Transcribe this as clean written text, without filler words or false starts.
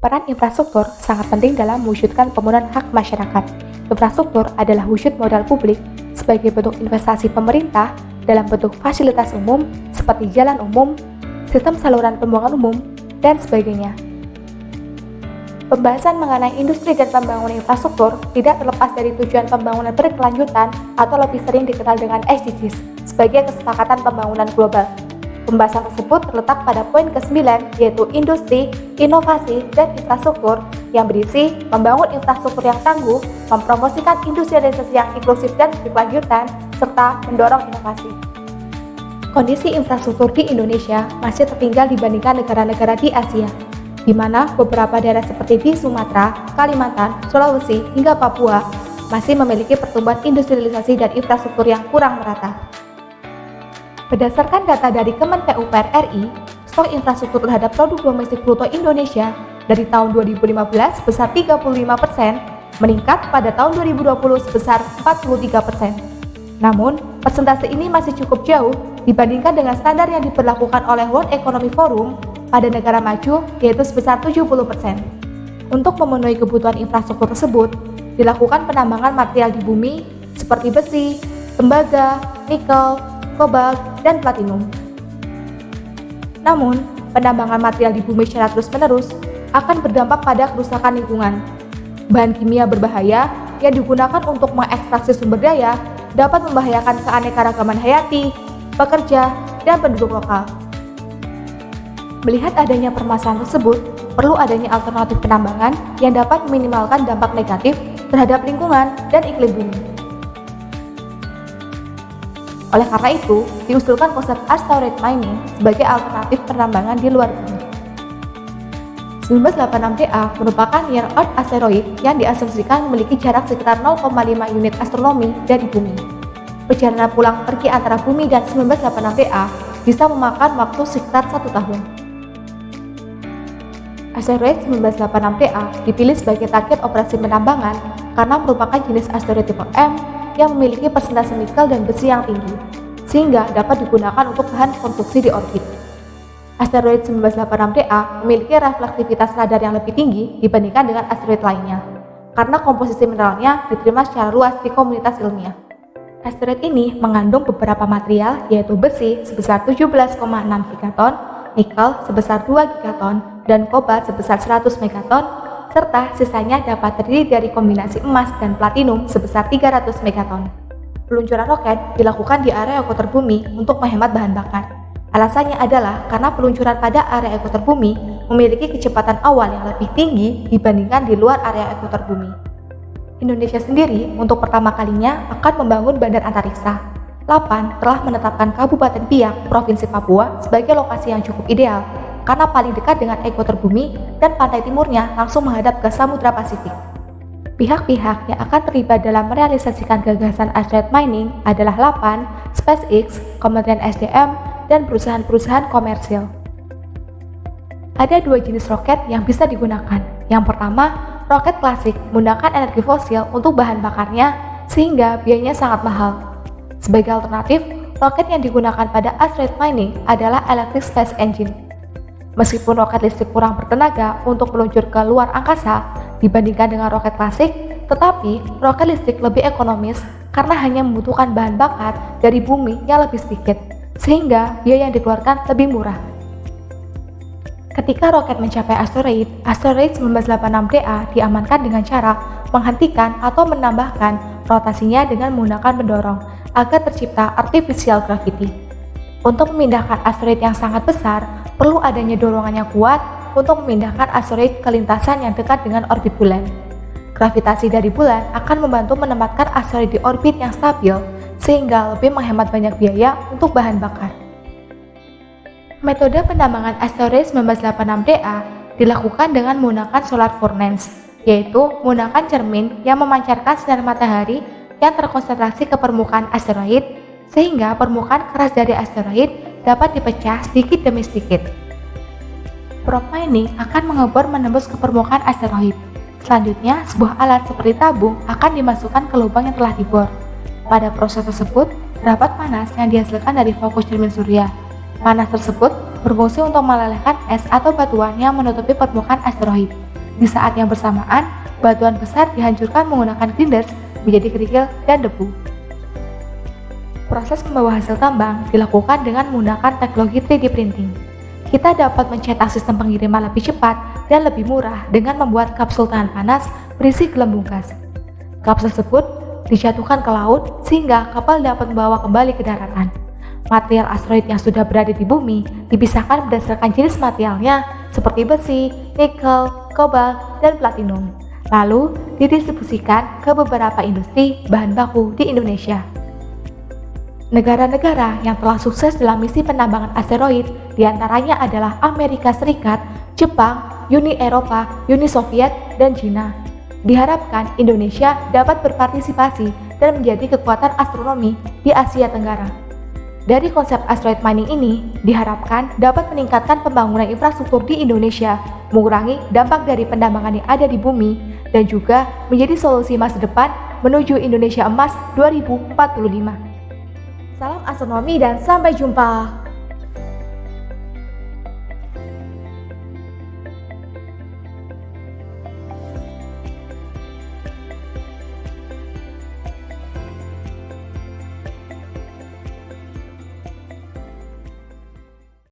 Peran infrastruktur sangat penting dalam mewujudkan pemenuhan hak masyarakat. Infrastruktur adalah wujud modal publik sebagai bentuk investasi pemerintah dalam bentuk fasilitas umum seperti jalan umum, sistem saluran pembuangan umum, dan sebagainya. Pembahasan mengenai industri dan pembangunan infrastruktur tidak terlepas dari tujuan pembangunan berkelanjutan atau lebih sering dikenal dengan SDGs sebagai kesepakatan pembangunan global. Pembahasan tersebut terletak pada poin ke-9 yaitu industri, inovasi, dan infrastruktur yang berisi membangun infrastruktur yang tangguh, mempromosikan industrialisasi yang inklusif dan berkelanjutan, serta mendorong inovasi. Kondisi infrastruktur di Indonesia masih tertinggal dibandingkan negara-negara di Asia, di mana beberapa daerah seperti di Sumatera, Kalimantan, Sulawesi, hingga Papua masih memiliki pertumbuhan industrialisasi dan infrastruktur yang kurang merata. Berdasarkan data dari Kemen PUPR RI, stok infrastruktur terhadap produk domestik bruto Indonesia dari tahun 2015 sebesar 35%, meningkat pada tahun 2020 sebesar 43%. Namun, persentase ini masih cukup jauh dibandingkan dengan standar yang diberlakukan oleh World Economic Forum pada negara maju, yaitu sebesar 70%. Untuk memenuhi kebutuhan infrastruktur tersebut, dilakukan penambangan material di bumi seperti besi, tembaga, nikel, kobalt, dan platinum. Namun, penambangan material di bumi secara terus-menerus akan berdampak pada kerusakan lingkungan. Bahan kimia berbahaya yang digunakan untuk mengekstraksi sumber daya dapat membahayakan keanekaragaman hayati, pekerja, dan penduduk lokal. Melihat adanya permasalahan tersebut, perlu adanya alternatif penambangan yang dapat meminimalkan dampak negatif terhadap lingkungan dan iklim bumi. Oleh karena itu, diusulkan konsep asteroid mining sebagai alternatif penambangan di luar bumi. 1986DA merupakan near Earth asteroid yang diasumsikan memiliki jarak sekitar 0,5 unit astronomi dari bumi. Perjalanan pulang pergi antara bumi dan 1986DA bisa memakan waktu sekitar 1 tahun. Asteroid 1986DA dipilih sebagai target operasi penambangan karena merupakan jenis asteroid tipe M yang memiliki persentase nikel dan besi yang tinggi, sehingga dapat digunakan untuk bahan konstruksi di orbit. Asteroid 1986DA memiliki reflektivitas radar yang lebih tinggi dibandingkan dengan asteroid lainnya, karena komposisi mineralnya diterima secara luas di komunitas ilmiah. Asteroid ini mengandung beberapa material, yaitu besi sebesar 17,6 gigaton, nikel sebesar 2 gigaton, dan kobalt sebesar 100 megaton, serta sisanya dapat terdiri dari kombinasi emas dan platinum sebesar 300 megaton. Peluncuran roket dilakukan di area ekuator bumi untuk menghemat bahan bakar. Alasannya adalah karena peluncuran pada area ekuator bumi memiliki kecepatan awal yang lebih tinggi dibandingkan di luar area ekuator bumi. Indonesia sendiri untuk pertama kalinya akan membangun bandar antariksa. LAPAN telah menetapkan Kabupaten Biak, Provinsi Papua sebagai lokasi yang cukup ideal karena paling dekat dengan ekuator bumi dan pantai timurnya langsung menghadap ke Samudra Pasifik. Pihak-pihak yang akan terlibat dalam merealisasikan gagasan asteroid mining adalah LAPAN, SpaceX, Kementerian SDM, dan perusahaan-perusahaan komersil. Ada 2 jenis roket yang bisa digunakan. Yang pertama, roket klasik menggunakan energi fosil untuk bahan bakarnya sehingga biayanya sangat mahal. Sebagai alternatif, roket yang digunakan pada asteroid mining adalah electric space engine. Meskipun roket listrik kurang bertenaga untuk meluncur ke luar angkasa dibandingkan dengan roket klasik, tetapi roket listrik lebih ekonomis karena hanya membutuhkan bahan bakar dari bumi yang lebih sedikit, sehingga biaya yang dikeluarkan lebih murah. Ketika roket mencapai asteroid 1986DA diamankan dengan cara menghentikan atau menambahkan rotasinya dengan menggunakan pendorong agar tercipta artificial gravity. Untuk memindahkan asteroid yang sangat besar, perlu adanya dorongan yang kuat untuk memindahkan asteroid ke lintasan yang dekat dengan orbit bulan. Gravitasi dari bulan akan membantu menempatkan asteroid di orbit yang stabil, sehingga lebih menghemat banyak biaya untuk bahan bakar. Metode penambangan asteroid 1986DA dilakukan dengan menggunakan solar furnace, yaitu menggunakan cermin yang memancarkan sinar matahari yang terkonsentrasi ke permukaan asteroid, sehingga permukaan keras dari asteroid dapat dipecah sedikit demi sedikit. Probe mining akan mengebor menembus ke permukaan asteroid. Selanjutnya, sebuah alat seperti tabung akan dimasukkan ke lubang yang telah dibor. Pada proses tersebut, terdapat panas yang dihasilkan dari fokus cermin surya. Panas tersebut berfungsi untuk melelehkan es atau batuan yang menutupi permukaan asteroid. Di saat yang bersamaan, batuan besar dihancurkan menggunakan grinders menjadi kerikil dan debu. Proses membawa hasil tambang dilakukan dengan menggunakan teknologi 3D printing. Kita dapat mencetak sistem pengiriman lebih cepat dan lebih murah dengan membuat kapsul tahan panas berisi gelembung gas. Kapsul tersebut dijatuhkan ke laut sehingga kapal dapat membawa kembali ke daratan. Material asteroid yang sudah berada di bumi dipisahkan berdasarkan jenis materialnya seperti besi, nikel, kobalt, dan platinum. Lalu didistribusikan ke beberapa industri bahan baku di Indonesia. Negara-negara yang telah sukses dalam misi penambangan asteroid diantaranya adalah Amerika Serikat, Jepang, Uni Eropa, Uni Soviet, dan China. Diharapkan Indonesia dapat berpartisipasi dan menjadi kekuatan astronomi di Asia Tenggara. Dari konsep asteroid mining ini, diharapkan dapat meningkatkan pembangunan infrastruktur di Indonesia, mengurangi dampak dari penambangan yang ada di bumi, dan juga menjadi solusi masa depan menuju Indonesia Emas 2045. Salam astronomi dan sampai jumpa!